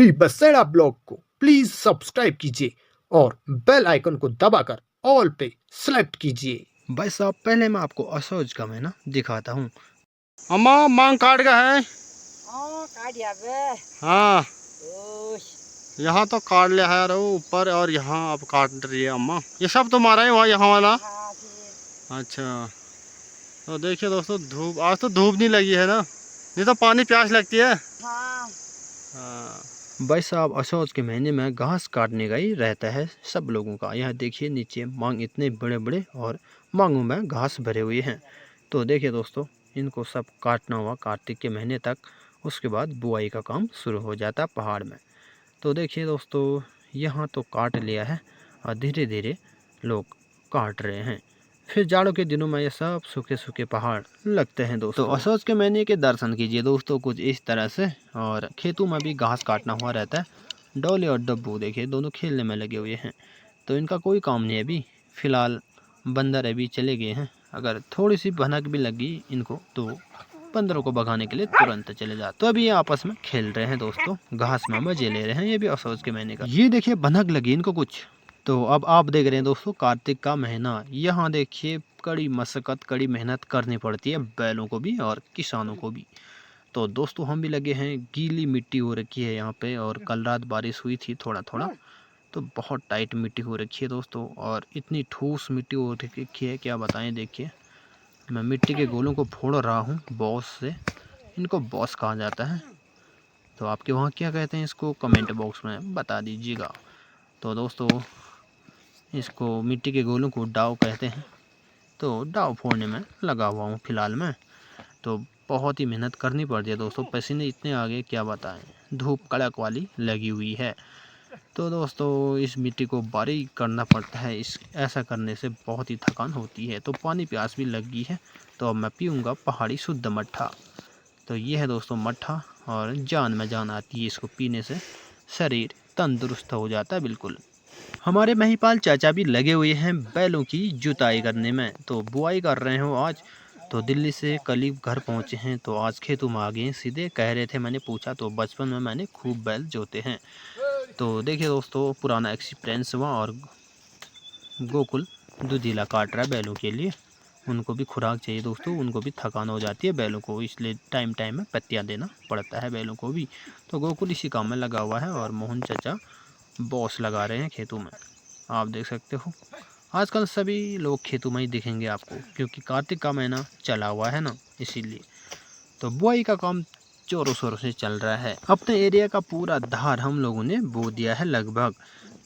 Shri Baseda blog को please subscribe कीजिए और बेल आइकन को दबाकर ऑल पे सेलेक्ट कीजिए। भाई साहब पहले मैं आपको असोज का महीना दिखाता हूँ। अम्मा मांग काट गया है। हाँ यहाँ तो काट लिया है यार, वो ऊपर और यहाँ अब काट रही है अम्मा। ये सब तुम्हारा है वहाँ यहाँ वाला। अच्छा तो देखिए दोस्तों, धूप आज तो धूप नहीं लगी है ना, नहीं तो पानी प्यास लगती है। हाँ भाई साहब असोज के महीने में घास काटने का ही रहता है सब लोगों का। यहाँ देखिए नीचे मांग इतने बड़े बड़े और मांगों में घास भरे हुए हैं। तो देखिए दोस्तों, इनको सब काटना हुआ कार्तिक के महीने तक, उसके बाद बुआई का काम शुरू हो जाता है पहाड़ में। तो देखिए दोस्तों, यहाँ तो काट लिया है और धीरे धीरे लोग काट रहे हैं। फिर जाड़ों के दिनों में ये सब सूखे सूखे पहाड़ लगते हैं दोस्तों। तो असोज के महीने के दर्शन कीजिए दोस्तों कुछ इस तरह से। और खेतों में भी घास काटना हुआ रहता है। डोले और डब्बू देखिए दोनों खेलने में लगे हुए हैं। तो इनका कोई काम नहीं है अभी फ़िलहाल, बंदर अभी चले गए हैं। अगर थोड़ी सी भनक भी लगी इनको तो बंदरों को भगाने के लिए तुरंत चले जाते। तो अभी ये आपस में खेल रहे हैं दोस्तों, घास में मजे ले रहे हैं। ये भी असोज के महीने का। ये देखिए भनक लगी इनको कुछ। तो अब आप देख रहे हैं दोस्तों कार्तिक का महीना। यहाँ देखिए कड़ी मशक्क़त कड़ी मेहनत करनी पड़ती है बैलों को भी और किसानों को भी। तो दोस्तों हम भी लगे हैं, गीली मिट्टी हो रखी है यहाँ पे और कल रात बारिश हुई थी थोड़ा थोड़ा, तो बहुत टाइट मिट्टी हो रखी है दोस्तों। और इतनी ठोस मिट्टी हो रखी है क्या बताएं। देखिए मैं मिट्टी के गोलों को फोड़ रहा हूँ बॉस से। इनको बॉस कहा जाता है, तो आपके वहाँ क्या कहते हैं इसको कमेंट बॉक्स में बता दीजिएगा। तो दोस्तों इसको मिट्टी के गोलों को डाव कहते हैं। तो डाव फोड़ने में लगा हुआ हूँ फ़िलहाल मैं। तो बहुत ही मेहनत करनी पड़ती है दोस्तों, पसीने इतने आगे क्या बताएं, धूप कड़क वाली लगी हुई है। तो दोस्तों इस मिट्टी को बारीक करना पड़ता है, इस ऐसा करने से बहुत ही थकान होती है। तो पानी प्यास भी लगी है, तो अब मैं पीऊँगा पहाड़ी शुद्ध मट्ठा। तो ये है दोस्तों मट्ठा, और जान में जान आती है इसको पीने से, शरीर तंदुरुस्त हो जाता है बिल्कुल। हमारे महिपाल चाचा भी लगे हुए हैं बैलों की जुताई करने में। तो बुआई कर रहे हो आज। तो दिल्ली से कल घर पहुंचे हैं, तो आज खेतों में आ गए सीधे। कह रहे थे, मैंने पूछा तो बचपन में मैंने खूब बैल जोते हैं। तो देखिए दोस्तों पुराना एक्सपीरियंस हुआ। और गोकुल दूधीला काट रहा है बैलों के लिए। उनको भी खुराक चाहिए दोस्तों, उनको भी थकान हो जाती है बैलों को, इसलिए टाइम टाइम में पत्तियाँ देना पड़ता है बैलों को भी। तो गोकुल इसी काम में लगा हुआ है और मोहन चाचा बॉस लगा रहे हैं खेतों में। आप देख सकते हो आजकल सभी लोग खेतों में ही दिखेंगे आपको, क्योंकि कार्तिक का महीना चला हुआ है ना, इसीलिए। तो बुआई का काम जोरों शोरों से चल रहा है। अपने एरिया का पूरा धार हम लोगों ने बो दिया है लगभग।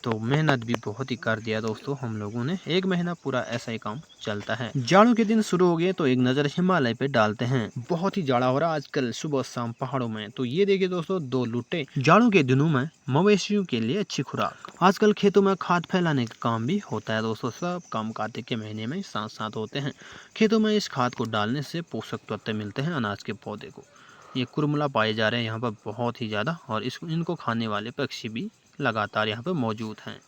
तो मेहनत भी बहुत ही कर दिया दोस्तों हम लोगों ने। एक महीना पूरा ऐसा ही काम चलता है। जाड़ों के दिन शुरू हो गए तो एक नज़र हिमालय पे डालते हैं। बहुत ही जाड़ा हो रहा है आजकल सुबह शाम पहाड़ों में। तो ये देखिए दोस्तों दो लुट्टे जाड़ों के दिनों में मवेशियों के लिए अच्छी खुराक। आजकल खेतों में खाद फैलाने का काम भी होता है दोस्तों। सब काम कार्तिक के महीने में साथ साथ होते हैं। खेतों में इस खाद को डालने से पोषक तत्व मिलते हैं अनाज के पौधे को। ये कुरमुला पाए जा रहे हैं यहाँ पर बहुत ही ज़्यादा, और इनको खाने वाले पक्षी भी लगातार यहाँ पे मौजूद हैं।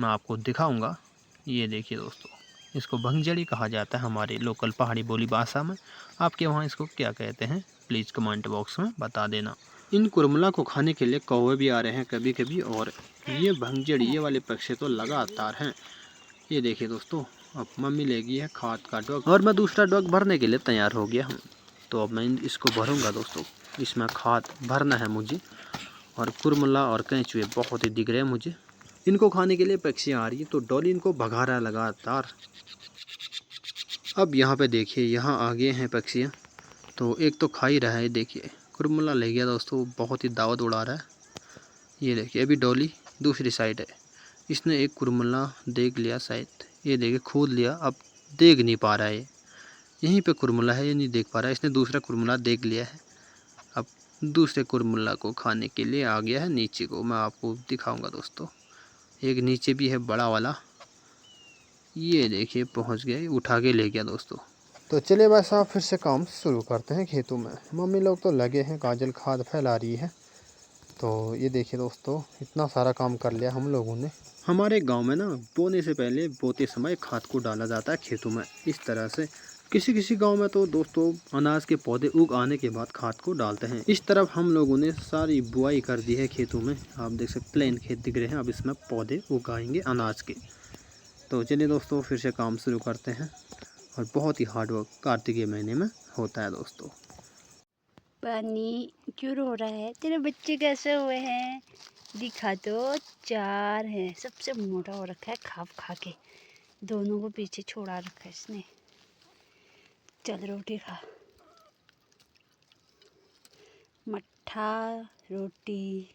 मैं आपको दिखाऊंगा। ये देखिए दोस्तों, इसको भंगजड़ी कहा जाता है हमारे लोकल पहाड़ी बोली भाषा में। आपके वहाँ इसको क्या कहते हैं प्लीज़ कमेंट बॉक्स में बता देना। इन कुरमुला को खाने के लिए कौवे भी आ रहे हैं कभी कभी, और ये भंगजड़ी ये वाले पक्षी तो लगातार हैं। ये देखिए दोस्तों, अब मम्मी ले गई है खाद का डग, और मैं दूसरा डग भरने के लिए तैयार हो गया हूँ। तो अब मैं इसको भरूंगा दोस्तों। इसमें खाद भरना है मुझे। और कुरमुला और कैंचुए बहुत ही दिख रहे हैं मुझे। इनको खाने के लिए पक्षियाँ आ रही है, तो डॉली इनको भगा रहा है लगातार। अब यहाँ पे देखिए यहाँ आ गए हैं पक्षियाँ। तो एक तो खा ही रहा है, देखिए कुरमुला ले गया दोस्तों, बहुत ही दावत उड़ा रहा है। ये देखिए अभी डॉली दूसरी साइड है। इसने एक कुरमुला देख लिया शायद, ये देखिए खोद लिया, अब देख नहीं पा रहा है। यहीं पे कुरमुला है, ये नहीं देख पा रहा है। इसने दूसरा कुरमुला देख लिया है, अब दूसरे कुरमुला को खाने के लिए आ गया है नीचे को। मैं आपको दिखाऊंगा दोस्तों, एक नीचे भी है बड़ा वाला। ये देखिए पहुंच गया, उठा के ले गया दोस्तों। तो चलिए भाई साहब फिर से काम शुरू करते हैं खेतों में। मम्मी लोग तो लगे हैं, काजल खाद फैला रही है। तो ये देखिए दोस्तों इतना सारा काम कर लिया हम लोगों ने। हमारे गांव में ना बोने से पहले बोते समय खाद को डाला जाता है खेतों में इस तरह से, किसी किसी गांव में तो दोस्तों अनाज के पौधे उग आने के बाद खाद को डालते हैं। इस तरफ हम लोगों ने सारी बुआई कर दी है खेतों में। आप देख सकते प्लेन खेत दिख रहे हैं। अब इसमें पौधे उगाएंगे अनाज के। तो चलिए दोस्तों फिर से काम शुरू करते हैं। और बहुत ही हार्ड वर्क कार्तिक के महीने में होता है दोस्तों। पानी क्यों रो रहा है? तेरे बच्चे कैसे हुए हैं? दिखा दो। 4 हैं। सबसे मोटा हो रखा है खा खा के। दोनों को पीछे छोड़ा रखा है इसने। चल रोटी खा। मट्ठा रोटी।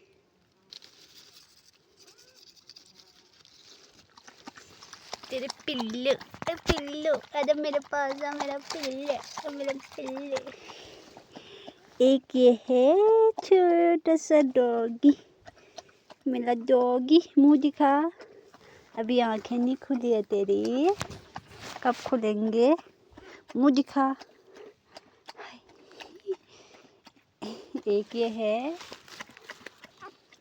तेरे पिल्लू पिल्लू अरे मेरे पास आ मेरा पिल्ले मेरा पिल्ले। एक ये है छोटा सा डॉगी। मेरा डॉगी मुंह दिखा। अभी आंखें नहीं खुली है तेरी। कब खुलेंगे? मुंह दिखा। एक ये है।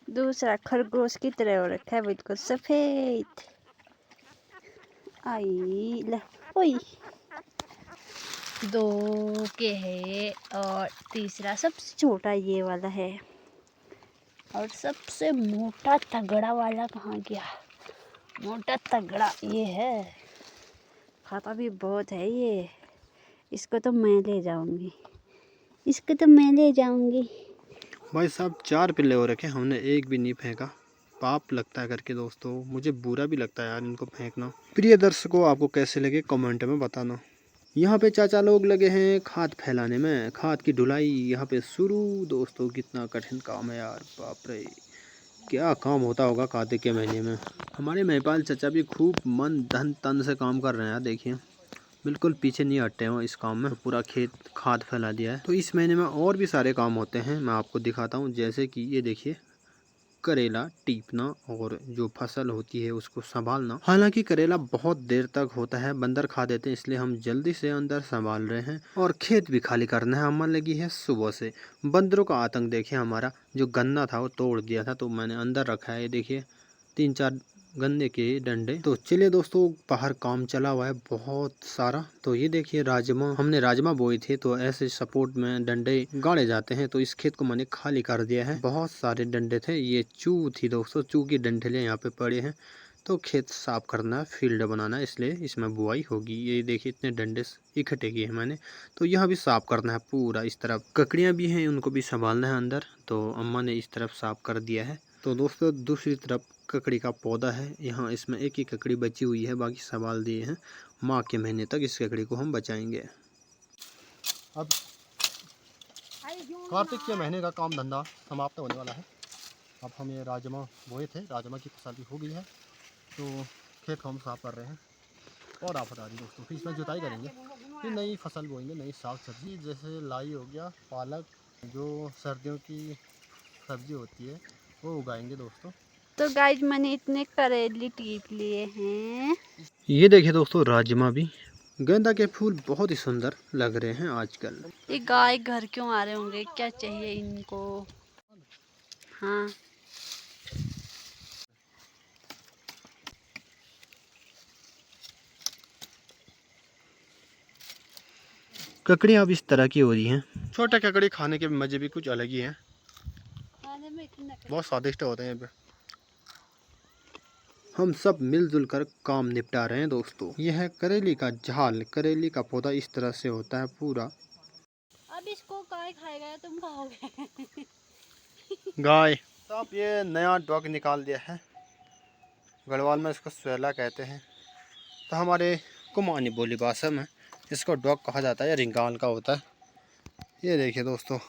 दूसरा खरगोश की तरह हो रखा है बिल्कुल सफेद। आई ले ओई। 2 के है और तीसरा सबसे छोटा ये वाला है। और सबसे मोटा तगड़ा वाला कहाँ गया? मोटा तगड़ा ये है। खाता भी बहुत है ये। इसको तो मैं ले जाऊंगी। इसको तो मैं ले जाऊंगी। भाई साहब 4 पिल्ले हो रखे, हमने एक भी नहीं फेंका। पाप लगता है करके दोस्तों। मुझे बुरा भी लगता है यार इनको फेंकना। प्रिय दर्शकों आपको कैसे लगे कमेंट में बताना। यहाँ पे चाचा लोग लगे हैं खाद फैलाने में। खाद की ढुलाई यहाँ पे शुरू। दोस्तों कितना कठिन काम है यार, बाप रे क्या काम होता होगा कार्तिक के महीने में। हमारे महिपाल चाचा भी खूब मन धन तन से काम कर रहे हैं यार। देखिए बिल्कुल पीछे नहीं हटते हैं इस काम में। पूरा खेत खाद फैला दिया है। तो इस महीने में और भी सारे काम होते हैं, मैं आपको दिखाता हूँ। जैसे कि ये देखिए करेला टीपना और जो फसल होती है उसको संभालना। हालांकि करेला बहुत देर तक होता है, बंदर खा देते हैं, इसलिए हम जल्दी से अंदर संभाल रहे हैं। और खेत भी खाली करना है, अम्मा लगी है सुबह से। बंदरों का आतंक देखिए। हमारा जो गन्ना था वो तोड़ दिया था, तो मैंने अंदर रखा है। ये देखिए 3-4 गन्ने के डंडे। तो चलिए दोस्तों बाहर काम चला हुआ है बहुत सारा। तो ये देखिए राजमा, हमने राजमा बोए थे, तो ऐसे सपोर्ट में डंडे गाड़े जाते हैं। तो इस खेत को मैंने खाली कर दिया है। बहुत सारे डंडे थे। ये चू थी दोस्तों, चू की डंठलें यहाँ पे पड़े हैं। तो खेत साफ करना है, फील्ड बनाना है, इसलिए इसमें बुआई होगी। ये देखिए इतने डंडे इकट्ठे किए हैं मैंने। तो यह भी साफ करना है पूरा। इस तरफ ककड़ियाँ भी हैं, उनको भी संभालना है अंदर। तो अम्मा ने इस तरफ साफ कर दिया है। तो दोस्तों दूसरी तरफ ककड़ी का पौधा है। यहाँ इसमें एक ही ककड़ी बची हुई है, बाकी संभाल दिए हैं। माँ के महीने तक इस ककड़ी को हम बचाएंगे। अब कार्तिक के महीने का काम धंधा समाप्त होने वाला है। अब हम ये राजमा बोए थे, राजमा की फसल भी हो गई है। तो खेत को हम साफ कर रहे हैं। और आप बता रही दोस्तों फिर इसमें जुताई करेंगे, फिर नई फसल बोएंगे, नई साग सब्जी। जैसे लाई हो गया, पालक, जो सर्दियों की सब्जी होती है वो उगाएंगे दोस्तों। तो गाइस मैंने इतने करेले टीप लिए हैं। ये देखिए दोस्तों राजमा भी। गेंदा के फूल बहुत ही सुंदर लग रहे हैं आजकल। ये गाय घर क्यों आ रहे होंगे? क्या चाहिए इनको? हाँ ककड़ियाँ अब इस तरह की हो रही हैं। छोटे ककड़ी खाने के मज़े भी कुछ अलग ही हैं। खाने में इतना बहुत स्वादिष्ट होते हैं। हम सब मिलजुल कर काम निपटा रहे हैं दोस्तों। यह है करेली का झाल। करेली का पौधा इस तरह से होता है पूरा। अब इसको गाय खाएगा या तुम खाओगे? गाय साहब ये नया डॉग निकाल दिया है। गढ़वाल में इसको स्वेला कहते हैं। तो हमारे कुमानी बोली भाषा में इसको डॉग कहा जाता है, या रिंगाल का होता है। ये देखिए दोस्तों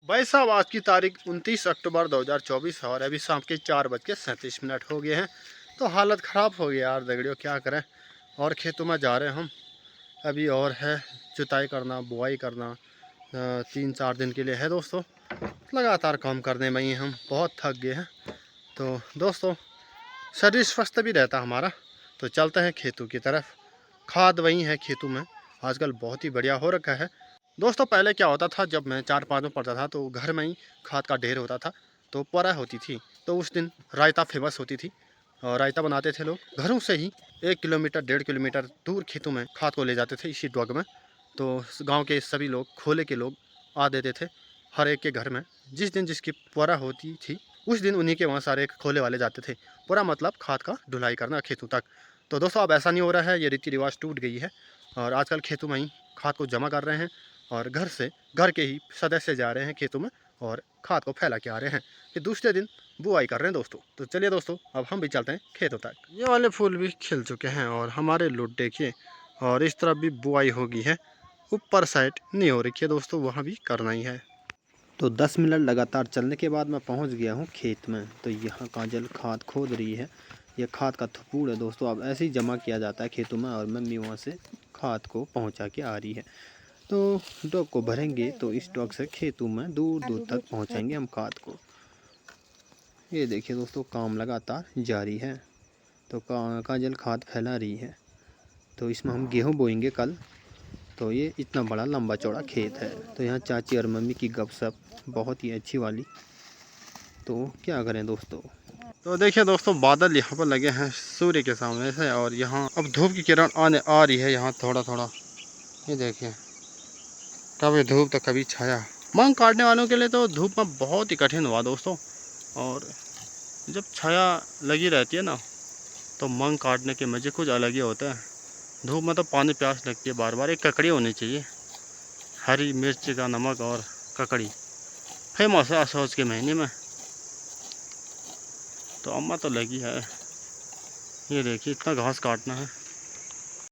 भाई साहब आज की तारीख 29 अक्टूबर 2024 है और अभी शाम के 4:37 हो गए हैं। तो हालत ख़राब हो गई यार दगड़ियों, क्या करें। और खेतों में जा रहे हैं हम अभी, और है जुताई करना, बुआई करना। 3-4 दिन के लिए है दोस्तों। लगातार काम करने में ही हम बहुत थक गए हैं। तो दोस्तों शरीर स्वस्थ भी रहता हमारा। तो चलते हैं खेतों की तरफ। खाद वही है खेतों में, आजकल बहुत ही बढ़िया हो रखा है दोस्तों। पहले क्या होता था, जब मैं 4-5 में पढ़ता था तो घर में ही खाद का ढेर होता था। तो परा होती थी, तो उस दिन रायता फेमस होती थी। और रायता बनाते थे लोग घरों से ही 1 किलोमीटर 1.5 किलोमीटर दूर खेतों में खाद को ले जाते थे इसी डॉग में। तो गांव के सभी लोग खोले के लोग आ देते थे हर एक के घर में। जिस दिन जिसकी पुरा होती थी उस दिन उन्हीं के वहाँ सारे खोले वाले जाते थे। पुरा मतलब खाद का ढुलाई करना खेतों तक। तो दोस्तों अब ऐसा नहीं हो रहा है, ये रीति रिवाज टूट गई है और आजकल खेतों में ही खाद को जमा कर रहे हैं और घर के ही सदस्य जा रहे हैं खेतों में और खाद को फैला के आ रहे हैं। फिर दूसरे दिन बुआई कर रहे हैं दोस्तों। तो चलिए दोस्तों अब हम भी चलते हैं खेतों तक। ये वाले फूल भी खिल चुके हैं और हमारे लुट देखिए, और इस तरफ भी बुआई होगी है, ऊपर साइड नहीं हो रखी है दोस्तों, वहाँ भी करना ही है। तो 10 मिनट लगातार चलने के बाद मैं पहुंच गया हूं खेत में। तो यहाँ काजल खाद खोद रही है। यह खाद का थपूड़ है दोस्तों, अब ऐसे ही जमा किया जाता है खेतों में और मम्मी वहाँ से खाद को पहुंचा के आ रही है। तो डॉग को भरेंगे तो इस डॉग से खेतों में दूर दूर तक पहुंचाएंगे हम खाद को। ये देखिए दोस्तों काम लगातार जारी है। तो काजल खाद फैला रही है। तो इसमें हम गेहूँ बोएंगे कल। तो ये इतना बड़ा लंबा चौड़ा खेत है। तो यहाँ चाची और मम्मी की गपशप बहुत ही अच्छी वाली। तो क्या करें दोस्तों। तो देखिए दोस्तों बादल यहाँ पर लगे हैं सूर्य के सामने से और यहाँ अब धूप की किरण आने आ रही है यहाँ थोड़ा थोड़ा। ये देखिए कभी धूप तो कभी छाया। मांग काटने वालों के लिए तो धूप में बहुत ही कठिन हुआ दोस्तों। और जब छाया लगी रहती है ना तो मांग काटने के मज़े कुछ अलग ही होता है। धूप में तो पानी प्यास लगती है बार बार। एक ककड़ी होनी चाहिए, हरी मिर्च का नमक और ककड़ी फेमस है असोज के महीने में। तो अम्मा तो लगी है। ये देखिए इतना घास काटना है।